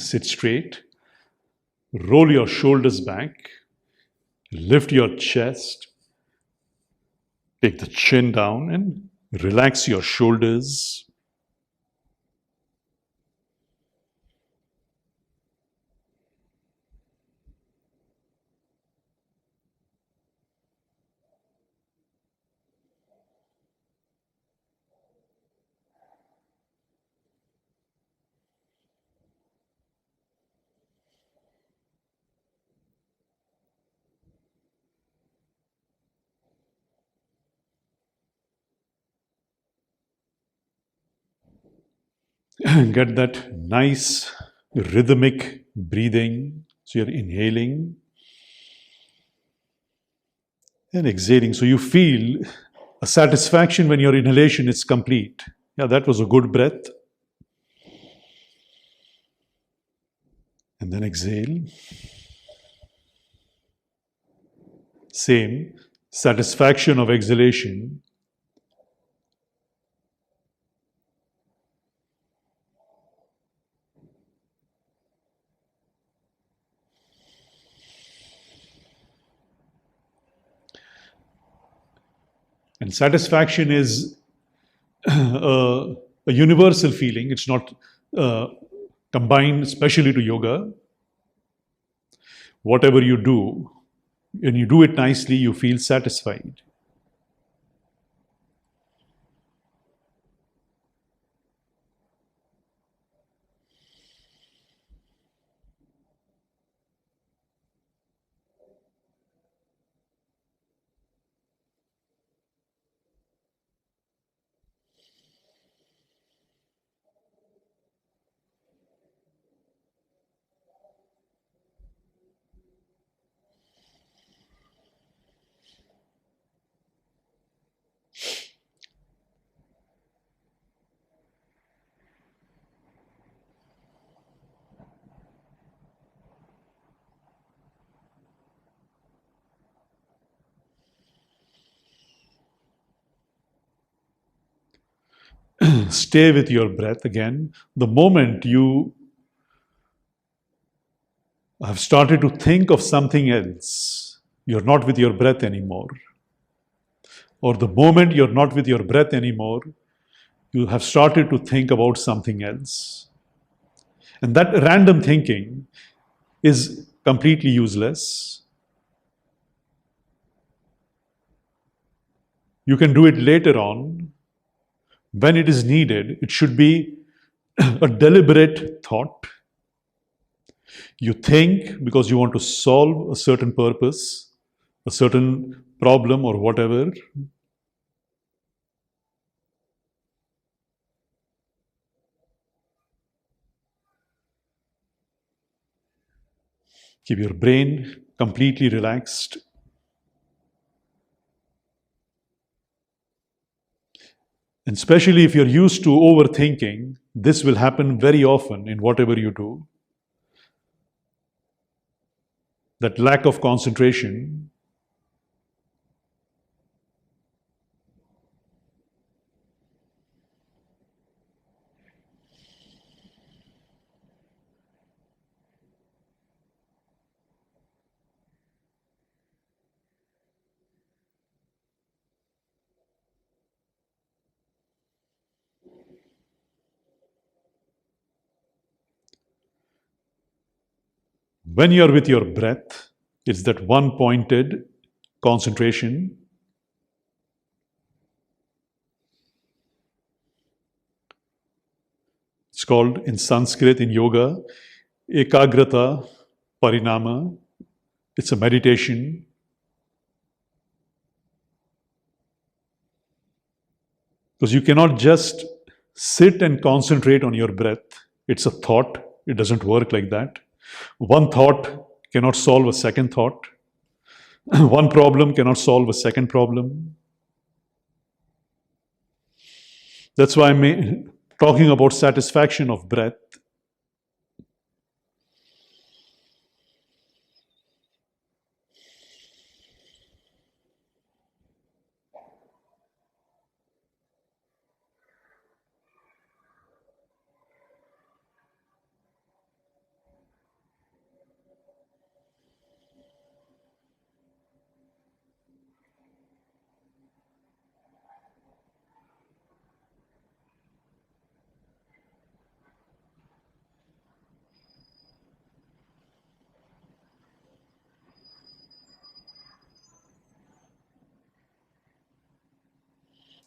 Sit straight. Roll your shoulders back. Lift your chest. Take the chin down and relax your shoulders. Get that nice rhythmic breathing. So you're inhaling and exhaling. So you feel a satisfaction when your inhalation is complete. Yeah, that was a good breath. And then exhale. Same satisfaction of exhalation. And satisfaction is a universal feeling. It's not uh, combined especially to yoga. Whatever you do, when you do it nicely, you feel satisfied. Stay with your breath again. The moment you have started to think of something else, you're not with your breath anymore. Or the moment you're not with your breath anymore, you have started to think about something else. And that random thinking is completely useless. You can do it later on when it is needed. It should be a deliberate thought. You think because you want to solve a certain purpose, a certain problem, or whatever. Keep your brain completely relaxed. And especially if you're used to overthinking, this will happen very often in whatever you do. That lack of concentration. When you're with your breath, it's that one pointed concentration. It's called in Sanskrit, in yoga, ekagrata parinama. It's a meditation. Because you cannot just sit and concentrate on your breath. It's a thought. It doesn't work like that. One thought cannot solve a second thought. One problem cannot solve a second problem. That's why I'm talking about satisfaction of breath.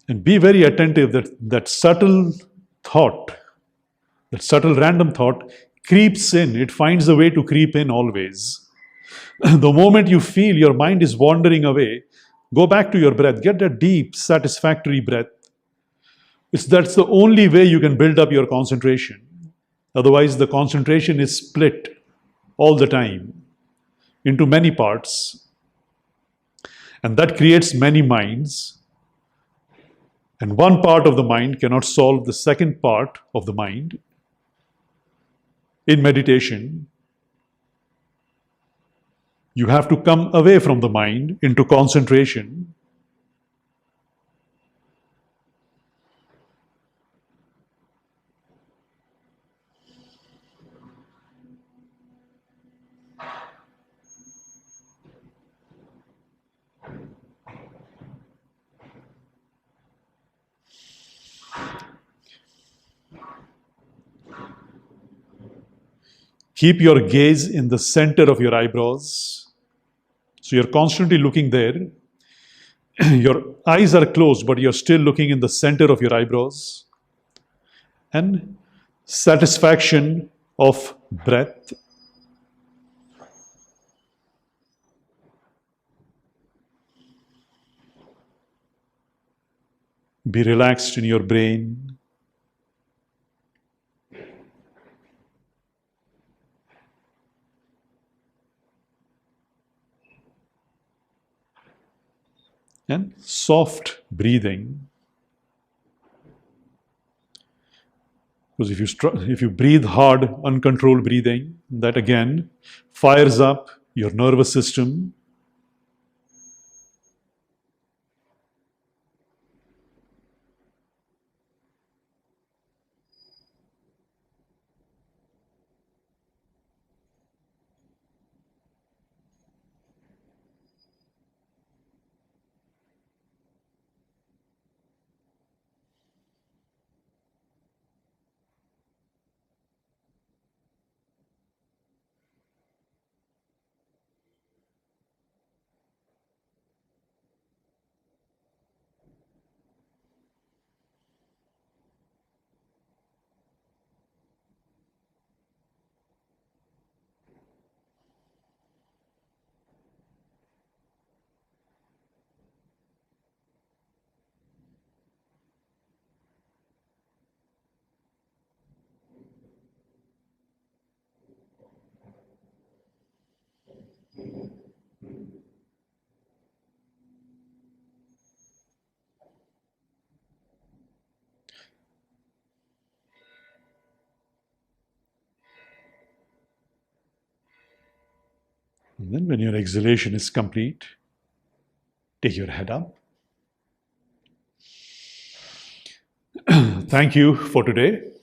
And be very attentive that that subtle thought, that subtle random thought creeps in. It finds a way to creep in always. The moment you feel your mind is wandering away, go back to your breath. Get that deep, satisfactory breath. That's the only way you can build up your concentration. Otherwise, the concentration is split all the time into many parts. And that creates many minds. And one part of the mind cannot solve the second part of the mind. In meditation, you have to come away from the mind into concentration. Keep your gaze in the center of your eyebrows. So you're constantly looking there. Your eyes are closed, but you're still looking in the center of your eyebrows. And satisfaction of breath. Be relaxed in your brain. And soft breathing. Because if you breathe hard, uncontrolled breathing, that again fires up your nervous system. And then when your exhalation is complete, take your head up. Thank you for today.